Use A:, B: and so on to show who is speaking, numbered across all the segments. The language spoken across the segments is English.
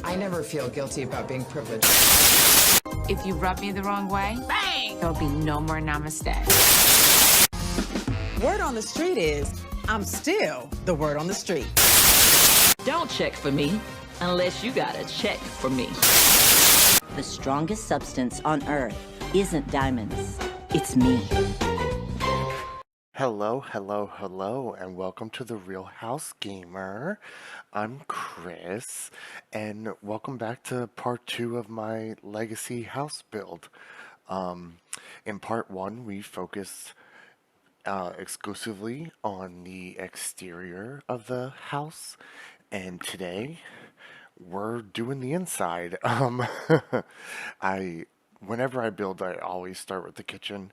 A: I never feel guilty about being privileged.
B: If you rub me the wrong way, bang! There'll be no more namaste.
C: Word on the street is, I'm still the word on the street.
D: Don't check for me unless you got a check for me.
E: The strongest substance on earth isn't diamonds, it's me.
F: Hello, hello, hello, and welcome to The Real House Gamer. I'm Chris, and welcome back to part 2 of my legacy house build. In part 1, we focused exclusively on the exterior of the house, and today we're doing the inside. Whenever I build, I always start with the kitchen.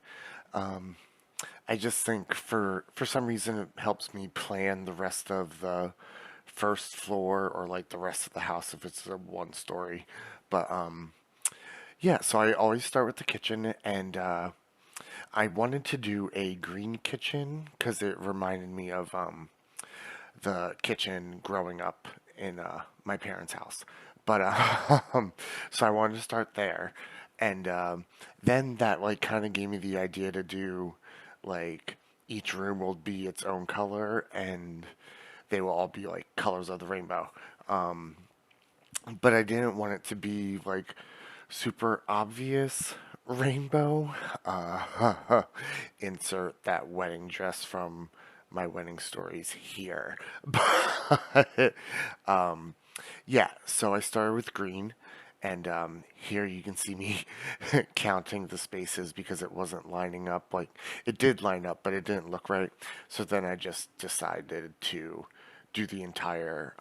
F: I just think for some reason it helps me plan the rest of the first floor or like the rest of the house if it's a one story. But yeah, so I always start with the kitchen, and I wanted to do a green kitchen because it reminded me of the kitchen growing up in my parents' house. But so I wanted to start there, and then that like kind of gave me the idea to do like each room will be its own color and they will all be like colors of the rainbow. But I didn't want it to be like super obvious rainbow. Insert that wedding dress from my wedding stories here. But yeah, so I started with green. And here you can see me counting the spaces because it wasn't lining up. Like, it did line up, but it didn't look right. So then I just decided to do the entire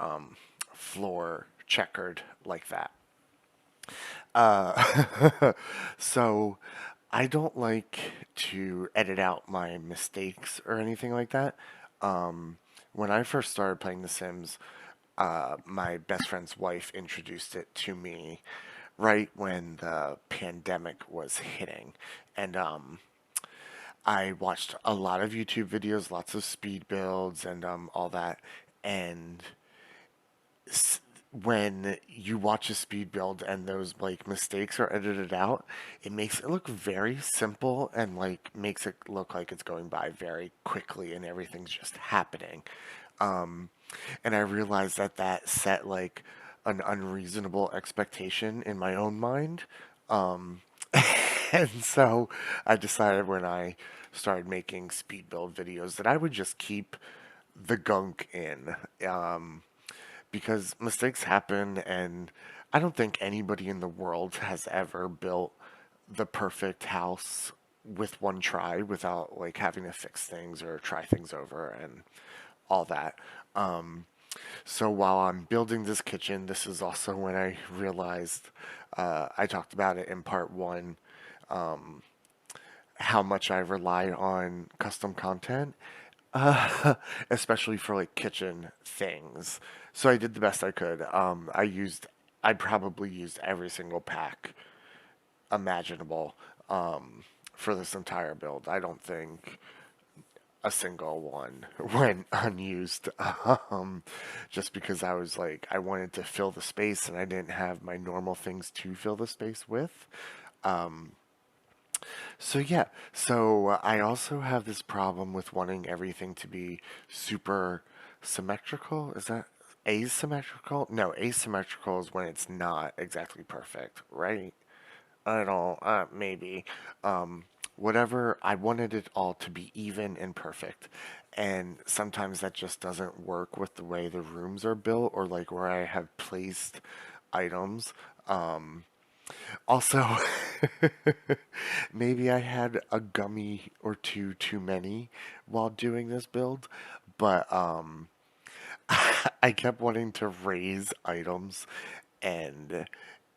F: floor checkered like that. So I don't like to edit out my mistakes or anything like that. When I first started playing The Sims, my best friend's wife introduced it to me right when the pandemic was hitting. And I watched a lot of YouTube videos, lots of speed builds and all that. And when you watch a speed build and those like mistakes are edited out, it makes it look very simple and like makes it look like it's going by very quickly and everything's just happening. And I realized that set like an unreasonable expectation in my own mind. And so I decided when I started making speed build videos that I would just keep the gunk in. Because mistakes happen, and I don't think anybody in the world has ever built the perfect house with one try without like having to fix things or try things over and all that. So while I'm building this kitchen, this is also when I realized, I talked about it in part 1, how much I rely on custom content, especially for like kitchen things. So I did the best I could. I probably used every single pack imaginable for this entire build. I don't think a single one went unused, just because I was like, I wanted to fill the space and I didn't have my normal things to fill the space with. So yeah, so I also have this problem with wanting everything to be super symmetrical. Is that asymmetrical? No, asymmetrical is when it's not exactly perfect, right? I don't, maybe. Whatever, I wanted it all to be even and perfect. And sometimes that just doesn't work with the way the rooms are built or like where I have placed items. Also, maybe I had a gummy or two too many while doing this build, but I kept wanting to raise items, and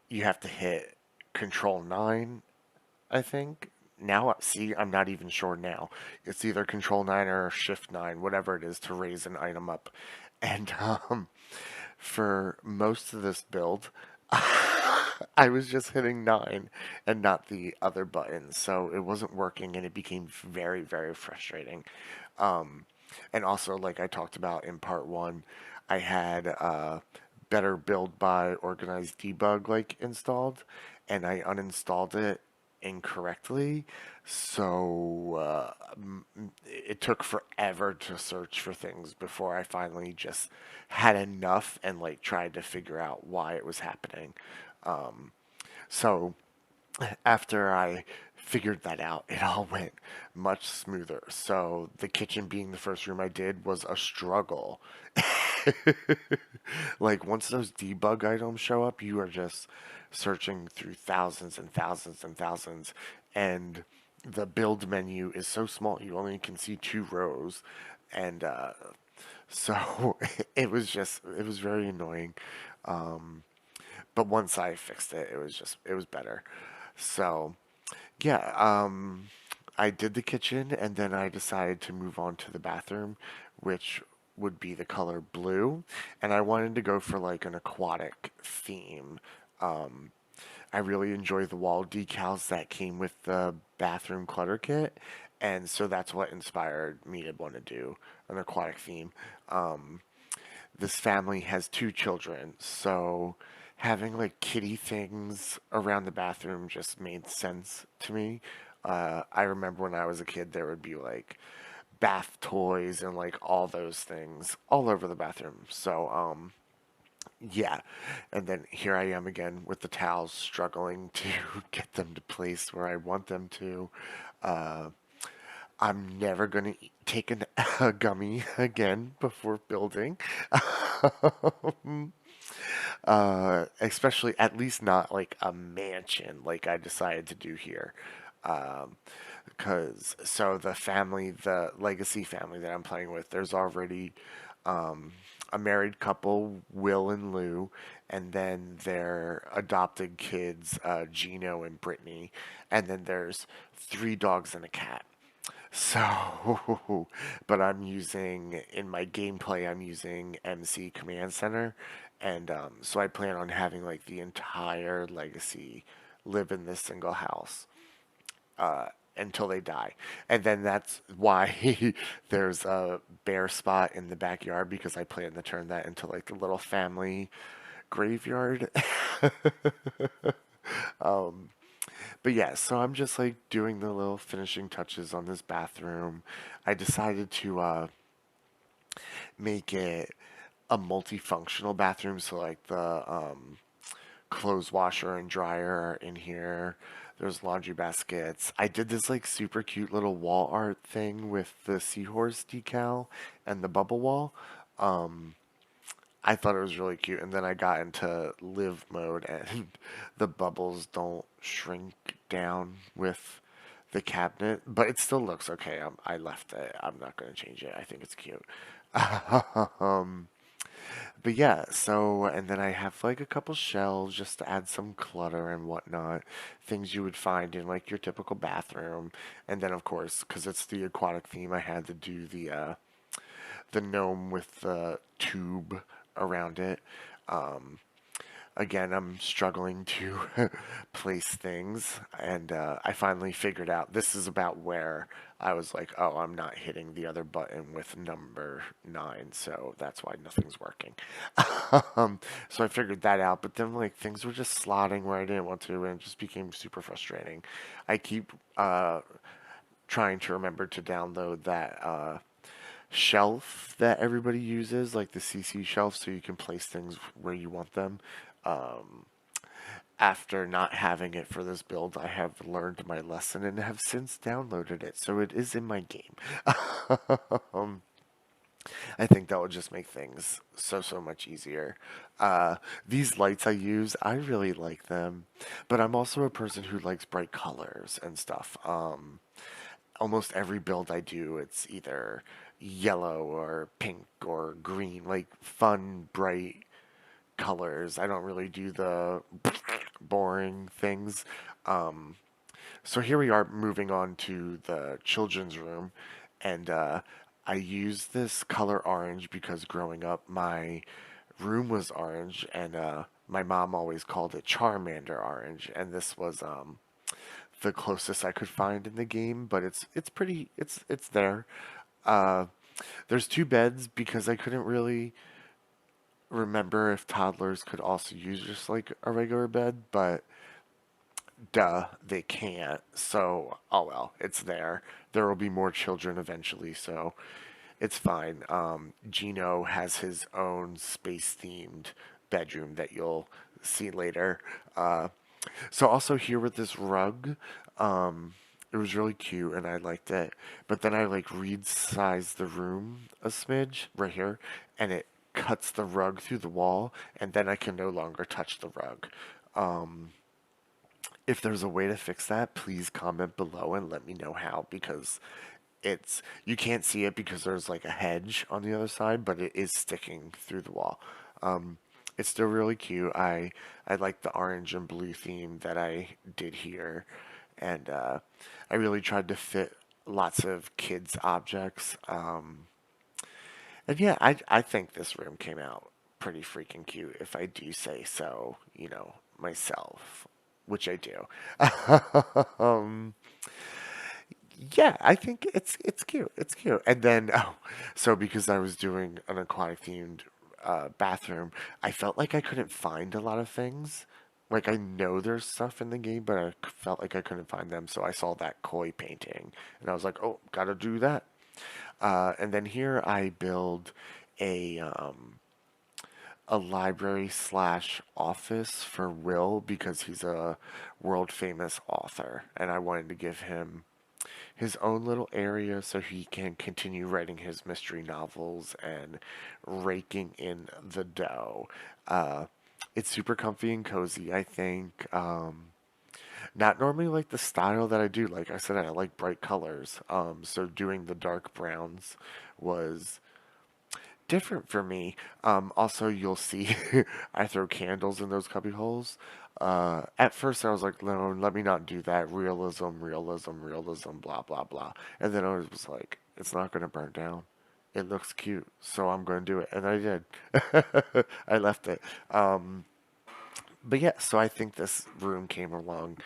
F: you have to hit Control 9, I think. Now, see, I'm not even sure now. It's either Control 9 or Shift 9, whatever it is, to raise an item up. And for most of this build, I was just hitting 9 and not the other buttons, so it wasn't working, and it became very, very frustrating. And also, like I talked about in part 1, I had Better Build By Organized Debug like installed, and I uninstalled it incorrectly, so it took forever to search for things before I finally just had enough and like tried to figure out why it was happening. So after I figured that out, it all went much smoother. So the kitchen being the first room I did was a struggle. Like once those debug items show up, you are just searching through thousands and thousands and thousands, and the build menu is so small you only can see 2 rows, and so it was very annoying. But once I fixed it, it was better. So yeah, I did the kitchen, and then I decided to move on to the bathroom, which would be the color blue, and I wanted to go for like an aquatic theme. Um, I really enjoy the wall decals that came with the bathroom clutter kit, and so that's what inspired me to want to do an aquatic theme. Um, this family has 2 children, so having like kitty things around the bathroom just made sense to me. I remember when I was a kid, there would be like bath toys and like all those things all over the bathroom. So, yeah. And then here I am again with the towels, struggling to get them to place where I want them to. Uh, I'm never going to take a gummy again before building. Especially at least not like a mansion like I decided to do here. Because so the legacy family that I'm playing with, there's already a married couple, Will and Lou, and then their adopted kids, Gino and Brittany, and then there's 3 dogs and a cat. So, but in my gameplay, I'm using MC Command Center, and so I plan on having like the entire legacy live in this single house until they die. And then that's why there's a bare spot in the backyard because I plan to turn that into like the little family graveyard. But yeah, so I'm just like doing the little finishing touches on this bathroom. I decided to make it a multifunctional bathroom, so like the clothes washer and dryer are in here. There's laundry baskets. I did this like super cute little wall art thing with the seahorse decal and the bubble wall. I thought it was really cute, and then I got into live mode, and the bubbles don't shrink down with the cabinet, but it still looks okay. I left it. I'm not going to change it. I think it's cute. um, but yeah, so, and then I have like a couple shelves just to add some clutter and whatnot, things you would find in like your typical bathroom. And then, of course, because it's the aquatic theme, I had to do the gnome with the tube around it. Um, Again, I'm struggling to place things, and I finally figured out this is about where I was like, oh, I'm not hitting the other button with number 9, so that's why nothing's working. So I figured that out, but then like things were just slotting where I didn't want to, and it just became super frustrating. I keep trying to remember to download that shelf that everybody uses, like the CC shelf, so you can place things where you want them. Um, After not having it for this build, I have learned my lesson and have since downloaded it, so it is in my game. um, I think that would just make things so much easier. These lights I use, I really like them, but I'm also a person who likes bright colors and stuff. Almost every build I do, it's either yellow or pink or green, like fun, bright colors. I don't really do the boring things. So here we are moving on to the children's room, and I use this color orange because growing up my room was orange, and my mom always called it Charmander orange, and this was the closest I could find in the game, but it's pretty it's there. Uh, there's 2 beds because I couldn't really remember if toddlers could also use just like a regular bed, but duh, they can't. So, oh well, it's there. There will be more children eventually, so it's fine. Gino has his own space-themed bedroom that you'll see later. So also here with this rug, it was really cute and I liked it. But then I like resized the room a smidge right here, and it cuts the rug through the wall, and then I can no longer touch the rug. If there's a way to fix that, please comment below and let me know how, because you can't see it because there's like a hedge on the other side, but it is sticking through the wall. It's still really cute. I like the orange and blue theme that I did here, and I really tried to fit lots of kids' objects. And yeah, I think this room came out pretty freaking cute, if I do say so, myself, which I do. Yeah, I think it's cute. It's cute. And then, so because I was doing an aquatic themed bathroom, I felt like I couldn't find a lot of things. Like, I know there's stuff in the game, but I felt like I couldn't find them. So I saw that koi painting, and I was like, oh, gotta do that. And then here I build a library slash office for Will, because he's a world famous author, and I wanted to give him his own little area so he can continue writing his mystery novels and raking in the dough. It's super comfy and cozy, I think. Not normally like the style that I do. Like I said, I like bright colors. So doing the dark browns was different for me. Also, you'll see I throw candles in those cubby holes. At first I was like, no, let me not do that. Realism, blah, blah, blah. And then I was like, it's not going to burn down. It looks cute, so I'm going to do it. And I did. I left it. But yeah, so I think this room came along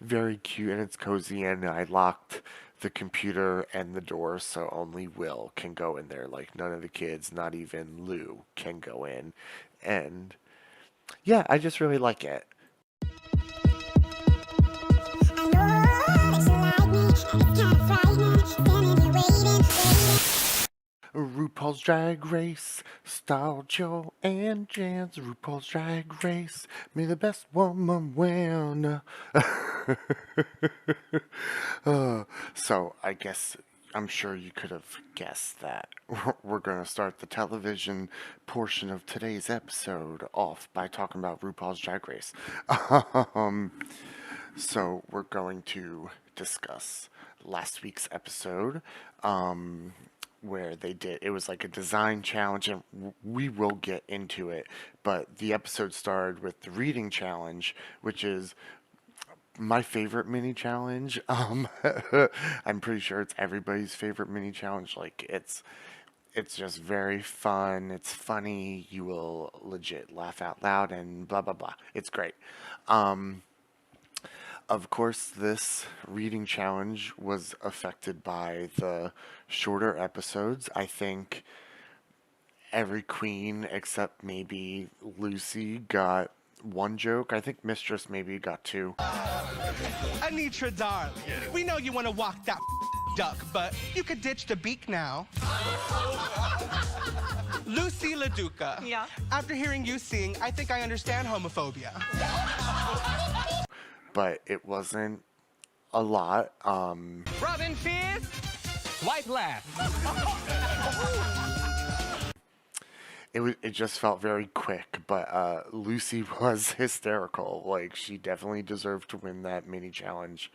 F: very cute, and it's cozy, and I locked the computer and the door so only Will can go in there. Like, none of the kids, not even Lou, can go in. And yeah, I just really like it. RuPaul's Drag Race, Style Joe and Jans. RuPaul's Drag Race, may the best woman win. So I guess I'm sure you could have guessed that we're going to start the television portion of today's episode off by talking about RuPaul's Drag Race. So we're going to discuss last week's episode, where it was like a design challenge, and we will get into it, but the episode started with the reading challenge, which is my favorite mini challenge. I'm pretty sure it's everybody's favorite mini challenge. Like, it's just very fun, it's funny, you will legit laugh out loud and blah blah blah. It's great. Of course, this reading challenge was affected by the shorter episodes. I think every queen except maybe Lucy got one joke. I think Mistress maybe got two.
G: Anitra, darling, we know you want to walk that duck, but you could ditch the beak now. Lucy LaDuca.
H: Yeah?
G: After hearing you sing, I think I understand homophobia.
F: But it wasn't a lot.
G: Robin Fierce, white laugh.
F: It just felt very quick, but Lucy was hysterical. Like, she definitely deserved to win that mini challenge.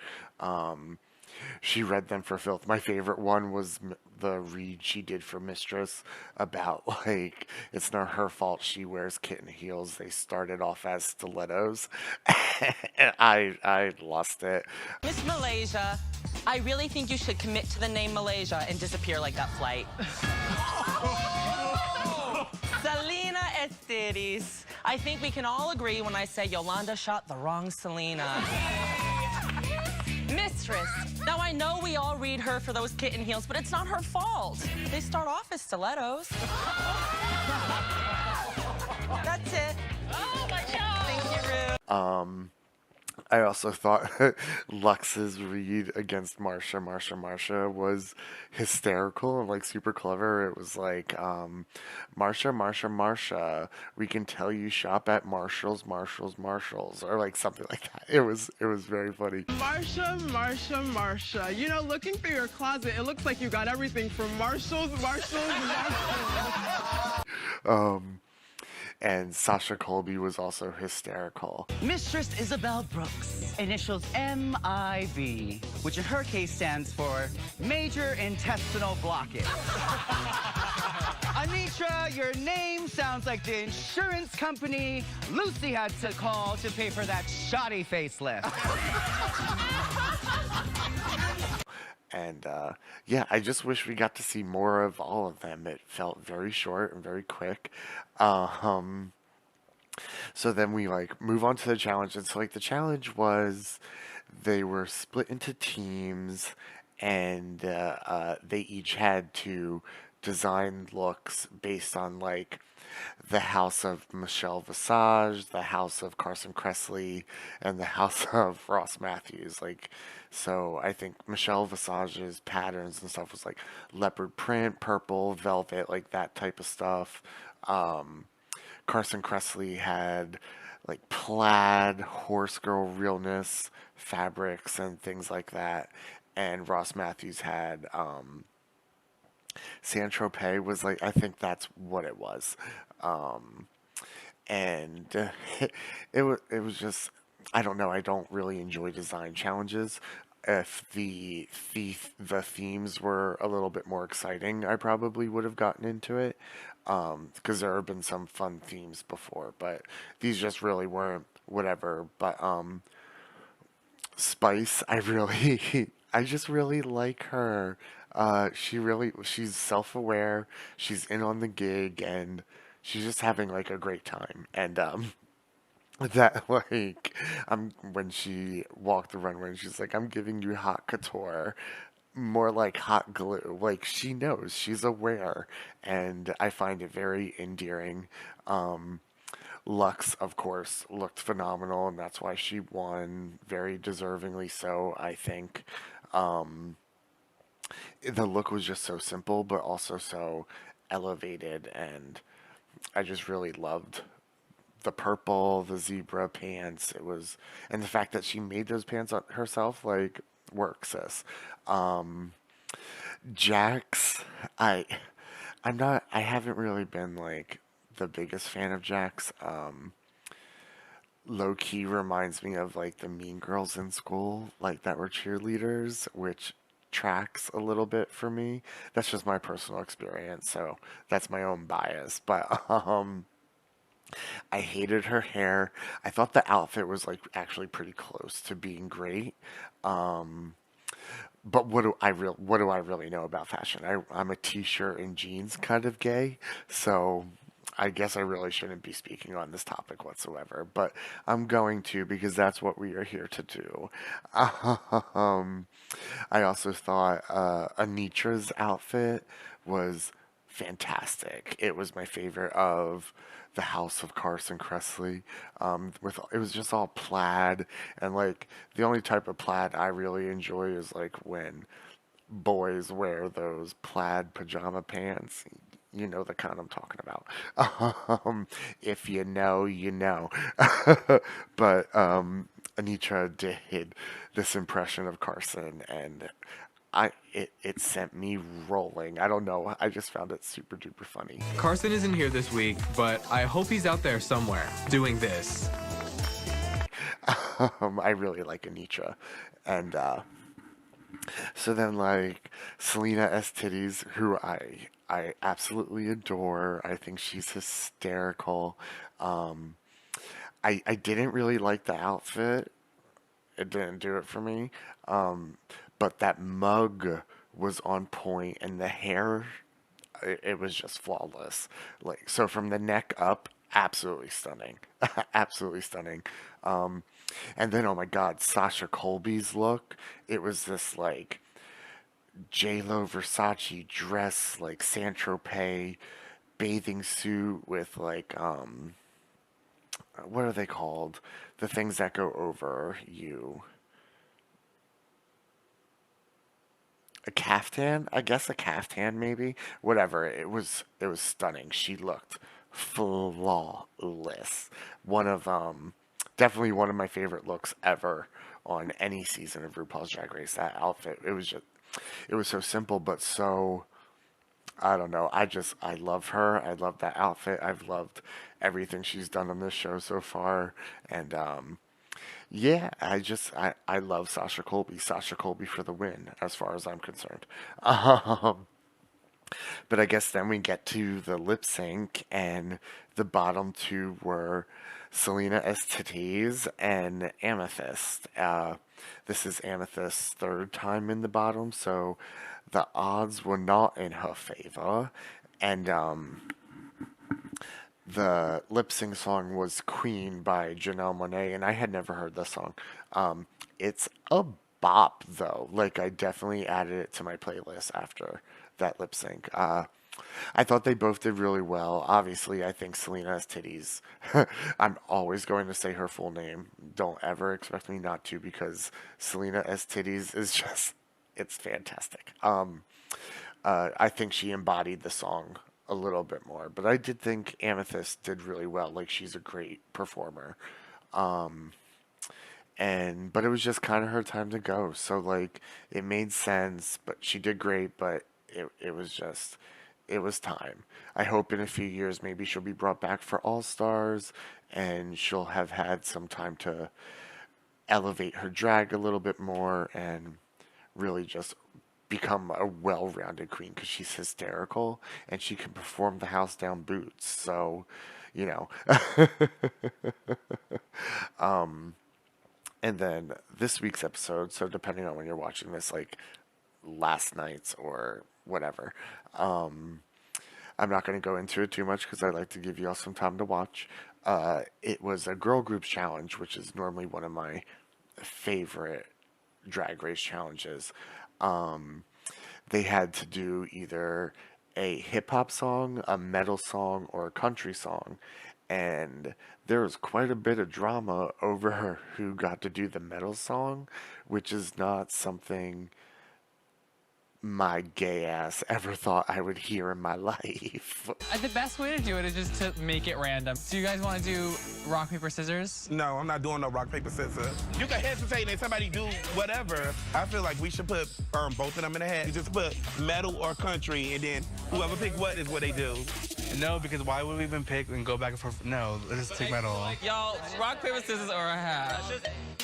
F: She read them for filth. My favorite one was the read she did for Mistress about, like, it's not her fault she wears kitten heels. They started off as stilettos. I lost it.
H: Miss Malaysia, I really think you should commit to the name Malaysia and disappear like that flight. Selena Esteris. I think we can all agree when I say Yolanda shot the wrong Selena. Mistress. Now, I know we all read her for those kitten heels, but it's not her fault. They start off as stilettos. That's it. Oh my God. Thank you, Ru.
F: I also thought Lux's read against Marsha was hysterical and like super clever. It was like, Marsha, we can tell you shop at Marshall's, or like something like that. It was very funny.
I: Marsha. You know, looking through your closet, it looks like you got everything from Marshall's.
F: And Sasha Colby was also hysterical.
J: Mistress Isabel Brooks, initials MIB, which in her case stands for Major Intestinal Blockage. Anitra, your name sounds like the insurance company Lucy had to call to pay for that shoddy facelift.
F: And yeah, I just wish we got to see more of all of them. It felt very short and very quick. So then we like move on to the challenge. And so like the challenge was they were split into teams and they each had to design looks based on like the house of Michelle Visage, the house of Carson Kressley, and the house of Ross Matthews. Like, so I think Michelle Visage's patterns and stuff was like leopard print, purple, velvet, like that type of stuff. Carson Kressley had like plaid, horse girl realness fabrics and things like that. And Ross Matthews had Saint Tropez was like, I think that's what it was. And it was just, I don't know, I don't really enjoy design challenges. If the themes were a little bit more exciting, I probably would have gotten into it, because there have been some fun themes before, but these just really weren't. Whatever. But Spice, I just really like her. She's self-aware, she's in on the gig, and she's just having like a great time. And that like when she walked the runway and she's like, I'm giving you hot couture, more like hot glue. Like, she knows, she's aware, and I find it very endearing. Lux, of course, looked phenomenal, and that's why she won, very deservingly so, I think. The look was just so simple, but also so elevated, and I just really loved the purple, the zebra pants. It was, and the fact that she made those pants herself, like, works, sis. Jax, I haven't really been like the biggest fan of Jax. Low key reminds me of like the mean girls in school, like that were cheerleaders, which tracks a little bit for me. That's just my personal experience, so that's my own bias. But I hated her hair. I thought the outfit was like actually pretty close to being great. But what do I really know about fashion? I'm a t-shirt and jeans kind of gay, so I guess I really shouldn't be speaking on this topic whatsoever, but I'm going to, because that's what we are here to do. I also thought Anitra's outfit was fantastic. It was my favorite of the house of Carson Kressley. It was just all plaid, and like the only type of plaid I really enjoy is like when boys wear those plaid pajama pants. You know the kind I'm talking about. If you know, you know. But Anitra did this impression of Carson, and it sent me rolling. I don't know. I just found it super duper funny.
K: Carson isn't here this week, but I hope he's out there somewhere doing this.
F: I really like Anitra, and so then like Selena S. Titties, who I absolutely adore. I think she's hysterical. I didn't really like the outfit. It didn't do it for me. But that mug was on point, and the hair, it was just flawless. Like, so from the neck up, absolutely stunning. Absolutely stunning. And then, oh my God, Sasha Colby's look. It was this like J.Lo Versace dress, like Saint Tropez bathing suit with like what are they called? The things that go over you. A caftan? I guess a caftan maybe. Whatever. It was stunning. She looked flawless. One of definitely one of my favorite looks ever on any season of RuPaul's Drag Race. That outfit. It was so simple but so I don't know. I love her. I love that outfit. I've loved everything she's done on this show so far. And yeah, I love Sasha Colby. Sasha Colby for the win, as far as I'm concerned. Um, but I guess then we get to the lip sync, and the bottom two were Selena Estites and Amethyst. This is Amethyst's third time in the bottom, so the odds were not in her favor. And the lip sync song was Queen by Janelle Monáe, and I had never heard this song. It's a bop, though. Like, I definitely added it to my playlist after that lip sync. I thought they both did really well. Obviously, I think Selena's titties. I'm always going to say her full name. Don't ever expect me not to, because Selena S. Titties is just, it's fantastic. I think she embodied the song a little bit more, but I did think Amethyst did really well. Like, she's a great performer. But it was just kind of her time to go. So, like, it made sense, but she did great, but it was just, it was time. I hope in a few years maybe she'll be brought back for All Stars, and she'll have had some time to elevate her drag a little bit more and really just become a well-rounded queen, because she's hysterical and she can perform the house down boots. So, you know. And then this week's episode, so depending on when you're watching this, like last night's or whatever, I'm not going to go into it too much because I like to give you all some time to watch. It was a girl groups challenge, which is normally one of my favorite drag race challenges. They had to do either a hip hop song, a metal song, or a country song. And there was quite a bit of drama over who got to do the metal song, which is not something my gay ass ever thought I would hear in my life.
L: The best way to do it is just to make it random. So you guys want to do rock, paper, scissors?
M: No, I'm not doing no rock, paper, scissors. You can hesitate and somebody do whatever. I feel like we should put both of them in a hat. You just put metal or country, and then whoever pick what is what they do.
L: No, because why would we even pick and go back and forth? No, let's just take metal.
H: Y'all, rock, paper, scissors, or a hat?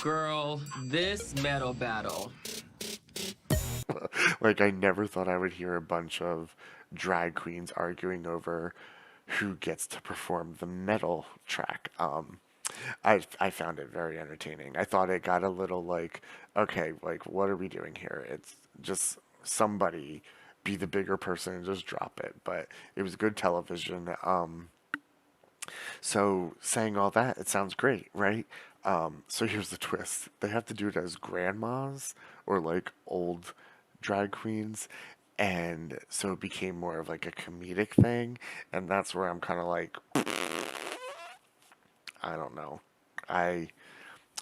D: Girl, this metal battle.
F: Like, I never thought I would hear a bunch of drag queens arguing over who gets to perform the metal track. I found it very entertaining. I thought it got a little like, okay, like, what are we doing here? It's just somebody be the bigger person and just drop it. But it was good television. So saying all that, it sounds great, right? So here's the twist. They have to do it as grandmas or like old drag queens, and so it became more of like a comedic thing, and that's where I'm kind of like, I don't know. I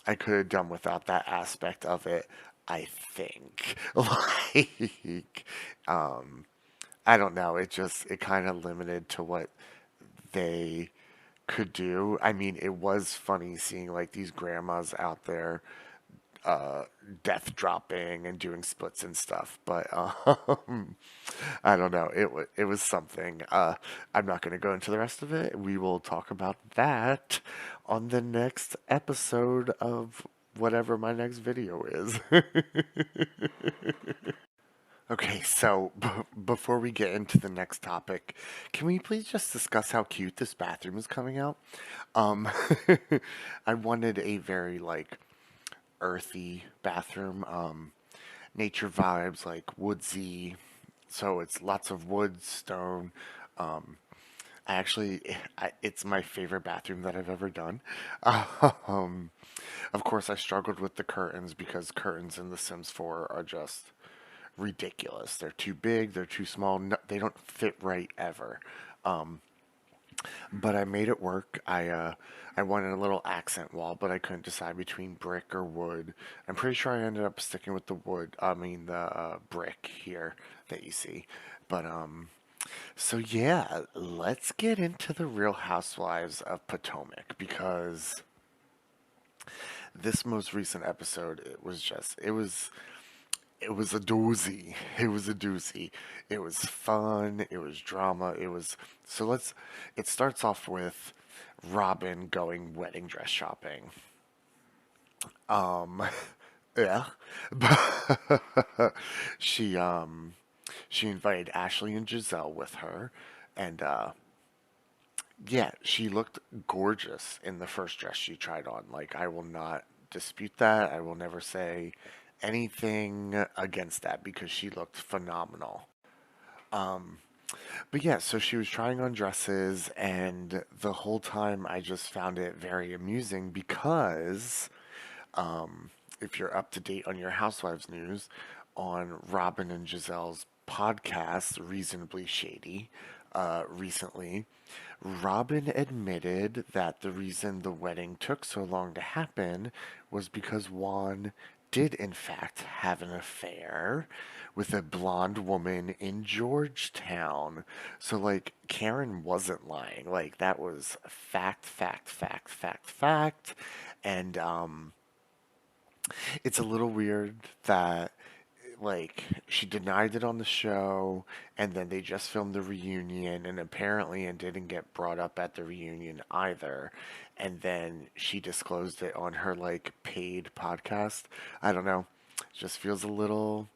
F: could have done without that aspect of it, I think. Like, I don't know. It kind of limited to what they could do. I mean, it was funny seeing like these grandmas out there death dropping and doing splits and stuff, but I don't know, it was something. I'm not going to go into the rest of it. We will talk about that on the next episode of whatever my next video is. Okay, so before we get into the next topic, can we please just discuss how cute this bathroom is coming out? I wanted a very like earthy bathroom, nature vibes, like woodsy, so it's lots of wood, stone. It's my favorite bathroom that I've ever done. Of course I struggled with the curtains, because curtains in The Sims 4 are just ridiculous. They're too big, they're too small, no, they don't fit right ever. but I made it work. I wanted a little accent wall, but I couldn't decide between brick or wood. I'm pretty sure I ended up sticking with the wood. I mean the brick here that you see. But so yeah, let's get into the Real Housewives of Potomac, because this most recent episode, it was a doozy. It was a doozy. It was fun. It was drama. It starts off with Robin going wedding dress shopping. Yeah. she, she invited Ashley and Giselle with her, and, yeah, she looked gorgeous in the first dress she tried on. Like, I will not dispute that. I will never say anything against that because she looked phenomenal. But yeah, so she was trying on dresses, and the whole time I just found it very amusing because if you're up to date on your Housewives news, on Robin and Giselle's podcast, Reasonably Shady, recently, Robin admitted that the reason the wedding took so long to happen was because Juan did in fact have an affair with a blonde woman in Georgetown. So like Karen wasn't lying. Like that was fact. And it's a little weird that like she denied it on the show, and then they just filmed the reunion, and apparently it didn't get brought up at the reunion either, and then she disclosed it on her like paid podcast. I don't know, it just feels a little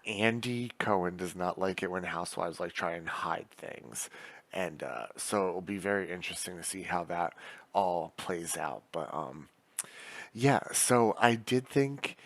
F: Andy Cohen does not like it when housewives like try and hide things, and so it will be very interesting to see how that all plays out. But yeah, so I did think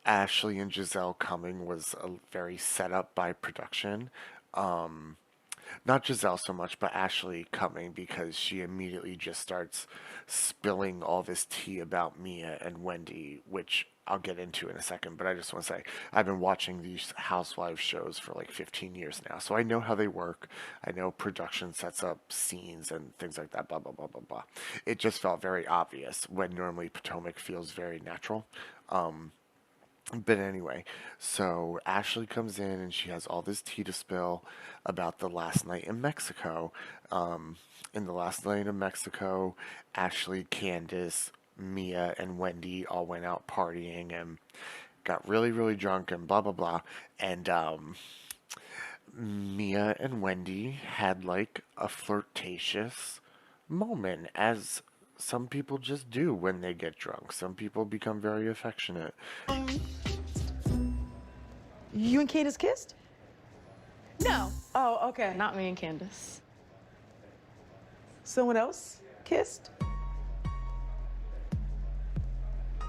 F: Ashley and Giselle coming was a very set up by production. Not Giselle so much, but Ashley coming, because she immediately just starts spilling all this tea about Mia and Wendy, which I'll get into in a second. But I just want to say, I've been watching these Housewives shows for like 15 years now, so I know how they work. I know production sets up scenes and things like that, blah, blah, blah, blah, blah. It just felt very obvious when normally Potomac feels very natural. But anyway, so Ashley comes in and she has all this tea to spill about the last night in Mexico. In the last night in Mexico, Ashley, Candace, Mia, and Wendy all went out partying and got really, really drunk and blah, blah, blah. And Mia and Wendy had like a flirtatious moment, as some people just do when they get drunk. Some people become very affectionate.
C: You and Candace kissed?
I: No.
C: Oh, okay.
I: Not me and Candace.
C: Someone else kissed?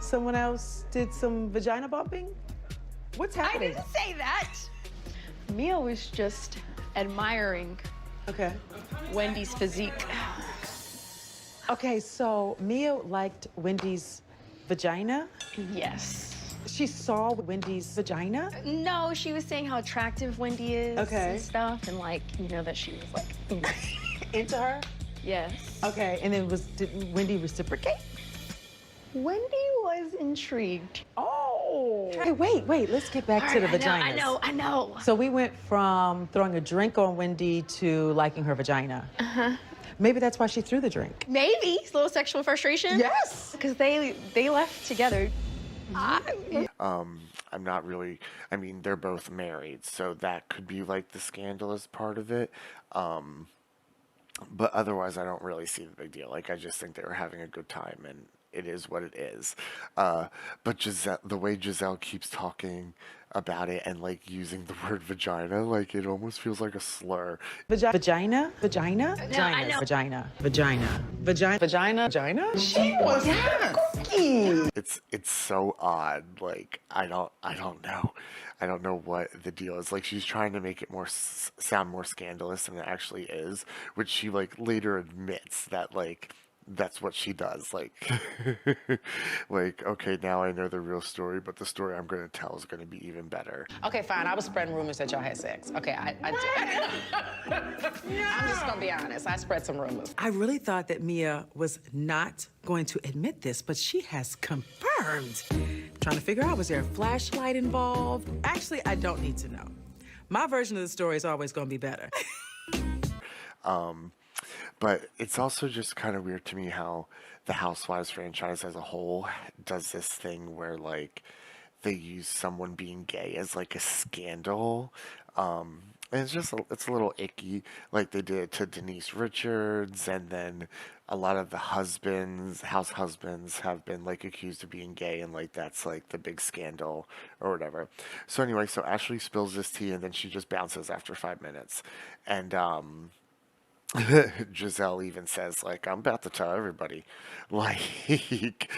C: Someone else did some vagina bumping? What's happening?
I: I didn't say that. Mia was just admiring Wendy's physique.
C: Okay, so Mia liked Wendy's vagina?
I: Yes.
C: She saw Wendy's vagina?
I: No, she was saying how attractive Wendy is
C: Okay.
I: and stuff, and like, you know, that she was like
C: Into her?
I: Yes.
C: Okay, and then did Wendy reciprocate?
I: Wendy was intrigued.
C: Oh. Hey, wait, let's get back to the vaginas.
I: I know.
C: So we went from throwing a drink on Wendy to liking her vagina.
I: Uh-huh.
C: Maybe that's why she threw the drink.
I: Maybe. It's a little sexual frustration.
C: Yes.
I: Because they left together.
F: I'm not really, I mean, they're both married, so that could be like the scandalous part of it. But otherwise, I don't really see the big deal. Like, I just think they were having a good time, and it is what it is. But Giselle, the way Giselle keeps talking about it and like using the word vagina, like it almost feels like a slur.
C: Vagina?
I: No, I know.
C: Vagina? She was cookie.
F: It's so odd. Like I don't know. I don't know what the deal is. Like she's trying to make it more sound more scandalous than it actually is, which she like later admits that like that's what she does. Like, like, okay, now I know the real story, but the story I'm going to tell is going to be even better.
N: Okay, fine. I was spreading rumors that y'all had sex. Okay, I did. I'm just gonna be honest. I spread some rumors.
C: I really thought that Mia was not going to admit this, but she has confirmed. Trying to figure out, was there a flashlight involved? Actually, I don't need to know. My version of the story is always gonna be better.
F: But it's also just kind of weird to me how the Housewives franchise as a whole does this thing where, like, they use someone being gay as, like, a scandal. And it's just, it's a little icky, like they did to Denise Richards, and then a lot of the husbands, house husbands, have been, like, accused of being gay, and, like, that's, like, the big scandal or whatever. So anyway, so Ashley spills this tea, and then she just bounces after 5 minutes. And, Giselle even says, like, I'm about to tell everybody. Like,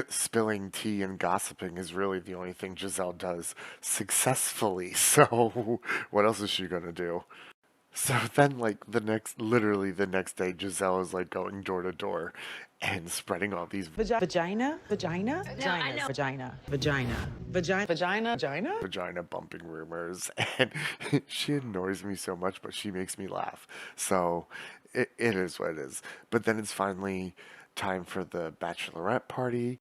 F: spilling tea and gossiping is really the only thing Giselle does successfully. So, what else is she gonna do? So then, like, literally the next day, Giselle is, like, going door to door and spreading all these
C: Vagina?
F: vagina bumping rumors, and she annoys me so much, but she makes me laugh. So it is what it is. But then it's finally time for the bachelorette party.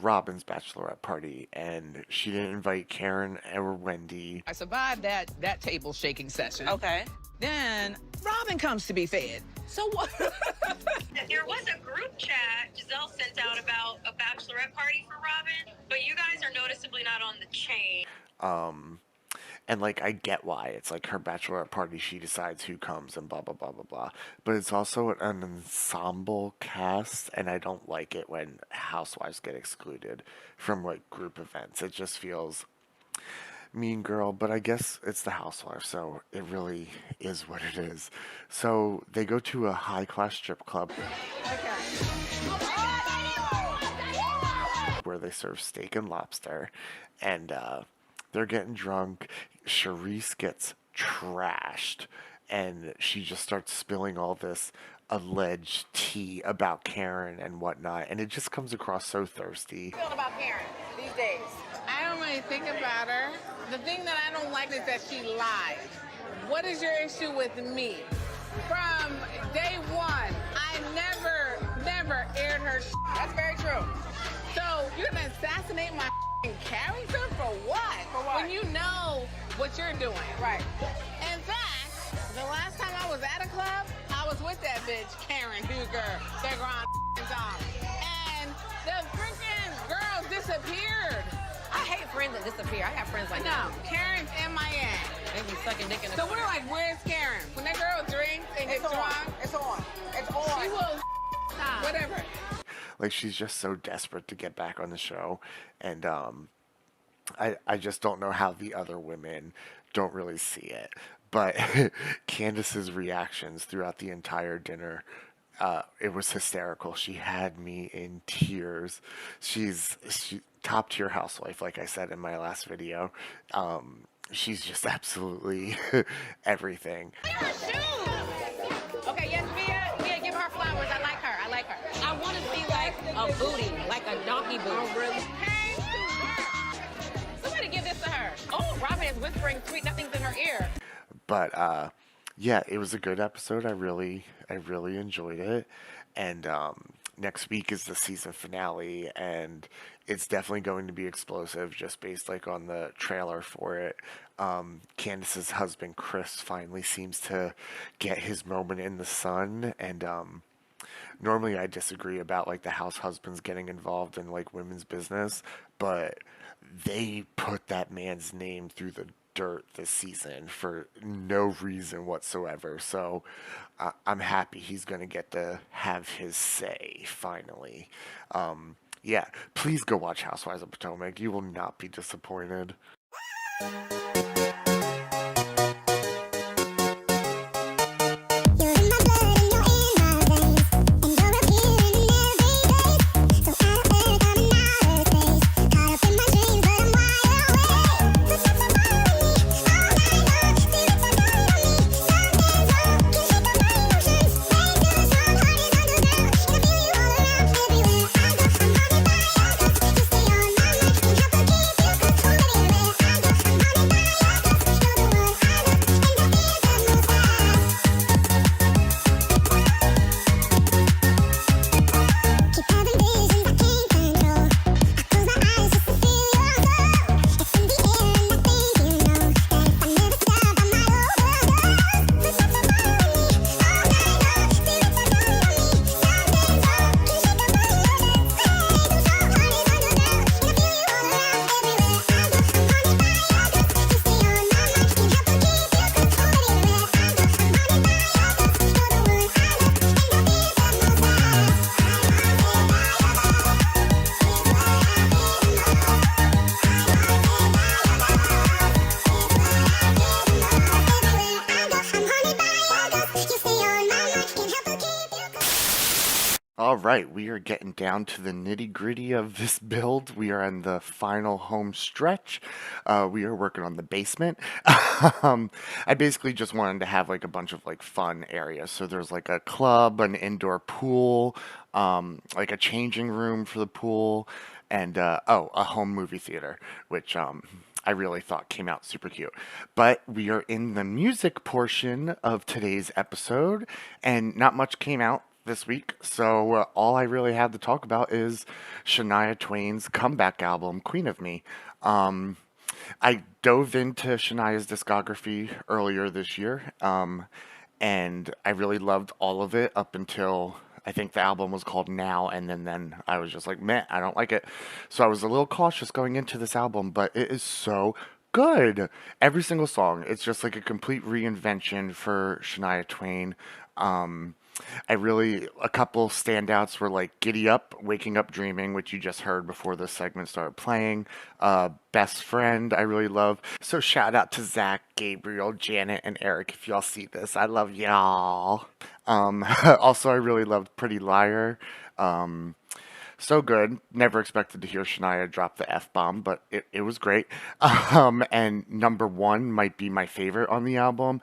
F: Robin's bachelorette party, and she didn't invite Karen or Wendy.
O: I survived that table shaking session.
H: Okay.
O: Then Robin comes to be fed. So what?
P: There was a group chat Giselle sent out about a bachelorette party for Robin, but you guys are noticeably not on the chain.
F: And, like, I get why. It's like her bachelorette party, she decides who comes and blah, blah, blah, blah, blah. But it's also an ensemble cast, and I don't like it when housewives get excluded from, like, group events. It just feels mean girl, but I guess it's the housewife, so it really is what it is. So they go to a high-class strip club where they serve steak and lobster, and they're getting drunk. Charisse gets trashed, and she just starts spilling all this alleged tea about Karen and whatnot, and it just comes across so thirsty.
Q: Feel about Karen these days? I don't really think about her. The thing that I don't like is that she lied. What is your issue with me? From day one, I never aired her. That's very true. So you're gonna assassinate my character for what? For what? When you know what you're doing. Right. In fact, the last time I was at a club, I was with that bitch, Karen Huger, the grand Tom. And the freaking girls disappeared.
N: I hate friends that disappear. I have friends like that.
Q: No, Karen's MIA.
N: They be sucking dick in the
Q: So we're like, where's Karen? When that girl drinks and gets drunk, it's on. It's on. She will stop. Whatever.
F: Like, she's just so desperate to get back on the show, and I just don't know how the other women don't really see it. But Candace's reactions throughout the entire dinner, it was hysterical. She had me in tears. She's top tier housewife, like I said in my last video. She's just absolutely everything.
Q: Okay, yes, Mia, give her flowers. I like her.
N: I want to see like a booty, like a donkey booty.
Q: Oh, really? Somebody give this to her. Oh, Robin is whispering sweet nothings in her ear.
F: But yeah, it was a good episode. I really enjoyed it. And next week is the season finale, and it's definitely going to be explosive, just based like on the trailer for it. Candace's husband Chris finally seems to get his moment in the sun, and normally I disagree about like the house husbands getting involved in like women's business, but they put that man's name through the dirt this season for no reason whatsoever. So I'm happy he's going to get to have his say finally. Yeah, please go watch Housewives of Potomac. You will not be disappointed. All right, we are getting down to the nitty-gritty of this build. We are in the final home stretch. We are working on the basement. I basically just wanted to have like a bunch of like fun areas. So there's like a club, an indoor pool, like a changing room for the pool, and a home movie theater, which I really thought came out super cute. But we are in the music portion of today's episode, and not much came out this week, so all I really have to talk about is Shania Twain's comeback album, Queen of Me. I dove into Shania's discography earlier this year, and I really loved all of it up until I think the album was called Now, and then I was just like, meh, I don't like it. So I was a little cautious going into this album, but it is so good. Every single song, it's just like a complete reinvention for Shania Twain. A couple standouts were like Giddy Up, Waking Up Dreaming, which you just heard before this segment started playing. Best Friend, I really love. So shout out to Zach, Gabriel, Janet, and Eric if y'all see this. I love y'all. Also, I really loved Pretty Liar. So good. Never expected to hear Shania drop the F-bomb, but it was great. And number one might be my favorite on the album.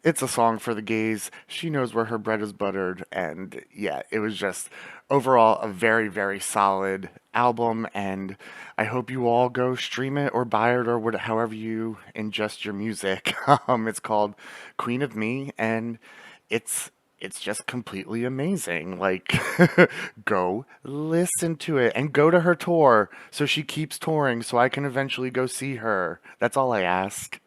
F: It's a song for the gays. She knows where her bread is buttered. And yeah, it was just overall a very, very solid album. And I hope you all go stream it or buy it or however you ingest your music. It's called Queen of Me, and it's just completely amazing. Like, go listen to it and go to her tour so she keeps touring so I can eventually go see her. That's all I ask.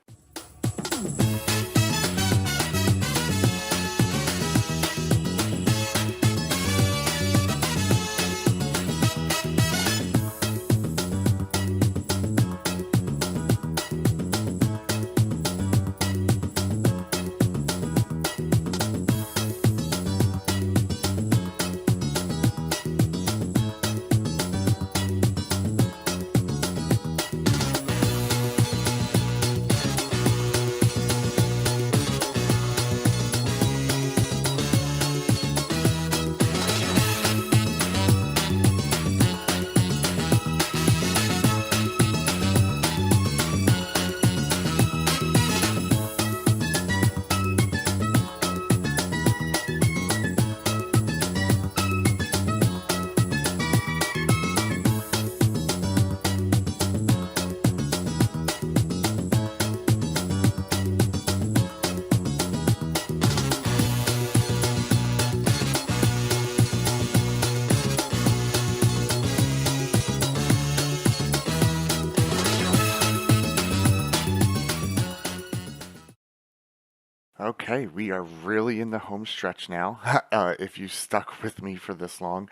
F: Okay, we are really in the home stretch now. If you stuck with me for this long,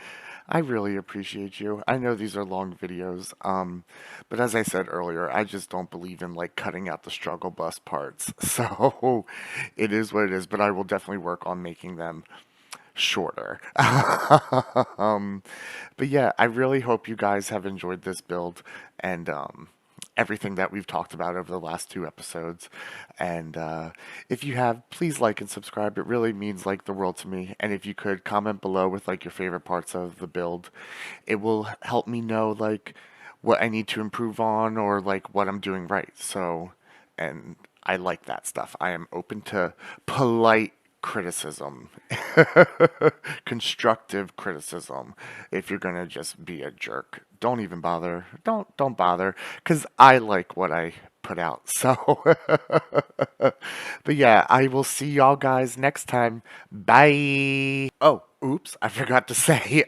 F: I really appreciate you. I know these are long videos, but as I said earlier, I just don't believe in like cutting out the struggle bus parts. So it is what it is, but I will definitely work on making them shorter. But yeah, I really hope you guys have enjoyed this build and everything that we've talked about over the last 2 episodes. And if you have, please like and subscribe. It really means like the world to me. And if you could comment below with like your favorite parts of the build, it will help me know like what I need to improve on or like what I'm doing right. So, and I like that stuff. I am open to polite criticism, constructive criticism. If you're gonna just be a jerk, don't even bother. Don't bother, because I like what I put out. So, but yeah, I will see y'all guys next time. Bye. Oh, oops, I forgot to say.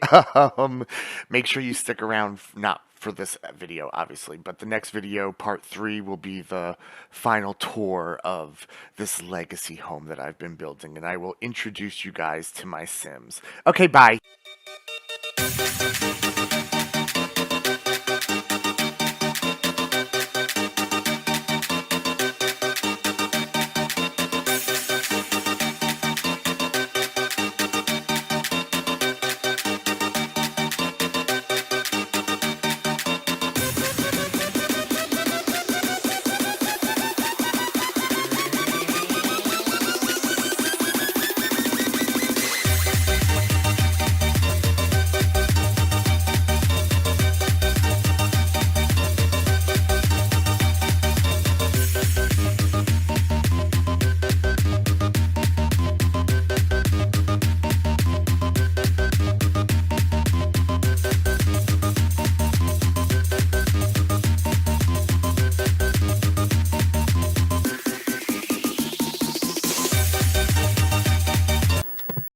F: Make sure you stick around. Not for this video, obviously, but the next video, part 3, will be the final tour of this legacy home that I've been building, and I will introduce you guys to my Sims. Okay, bye.